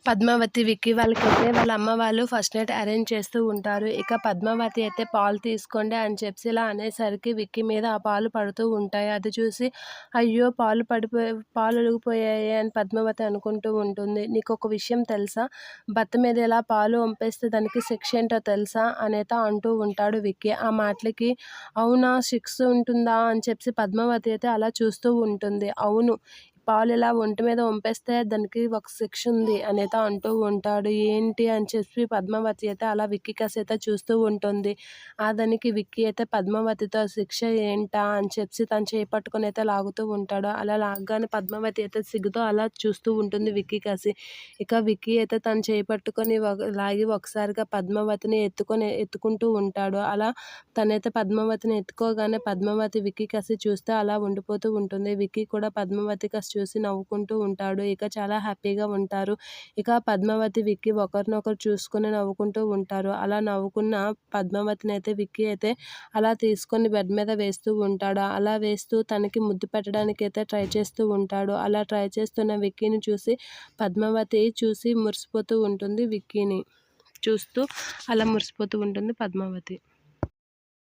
పద్మావతి, విక్కీ వాళ్ళకైతే వాళ్ళ అమ్మ వాళ్ళు ఫస్ట్ నైట్ అరేంజ్ చేస్తూ ఉంటారు. ఇక పద్మావతి అయితే పాలు తీసుకోండి అని చెప్పి ఇలా అనేసరికి విక్కీ మీద ఆ పాలు పడుతూ ఉంటాయి. అది చూసి అయ్యో పాలు ఒలిగిపోయాయి అని పద్మావతి అనుకుంటూ ఉంటుంది. నీకు ఒక విషయం తెలుసా, భర్త మీద ఇలా పాలు వంపేస్తే దానికి శిక్ష ఏంటో తెలుసా అనేత అంటూ ఉంటాడు విక్కీ. ఆ మాటలకి అవునా, శిక్ష ఉంటుందా అని చెప్పి పద్మావతి అయితే అలా చూస్తూ ఉంటుంది. అవును, పాలు ఇలా ఒంటి మీద వంపేస్తే దానికి ఒక శిక్ష ఉంది అనేత అంటూ ఉంటాడు. ఏంటి అని చెప్పి పద్మావతి అయితే అలా విక్కీ కాసేత చూస్తూ ఉంటుంది. దానికి విక్కీ అయితే పద్మావతితో శిక్ష ఏంటా అని చెప్పి తను చేపట్టుకొని అయితే లాగుతూ ఉంటాడు. అలా లాగగానే పద్మావతి అయితే సిగ్గుతో అలా చూస్తూ ఉంటుంది విక్కీ కాసి. ఇక విక్కీ అయితే తను చేపట్టుకొని లాగి ఒకసారిగా పద్మావతిని ఎత్తుకుంటూ ఉంటాడు. అలా తనైతే పద్మావతిని ఎత్తుకోగానే పద్మావతి విక్కీ కాసి చూస్తే అలా ఉండిపోతూ ఉంటుంది. విక్కీ కూడా పద్మావతి కాసి చూసి నవ్వుకుంటూ ఉంటాడు. ఇక చాలా హ్యాపీగా ఉంటారు. ఇక పద్మావతి, విక్కీ ఒకరినొకరు చూసుకొని నవ్వుకుంటూ ఉంటారు. అలా నవ్వుకున్న పద్మావతిని అయితే విక్కీ అయితే అలా తీసుకొని బెడ్ మీద వేస్తూ ఉంటాడు. అలా వేస్తూ తనకి ముద్దు పెట్టడానికి అయితే ట్రై చేస్తూ ఉంటాడు. అలా ట్రై చేస్తున్న విక్కీని చూసి పద్మావతి చూసి మురిసిపోతూ ఉంటుంది. విక్కీని చూస్తూ అలా మురిసిపోతూ ఉంటుంది పద్మావతి.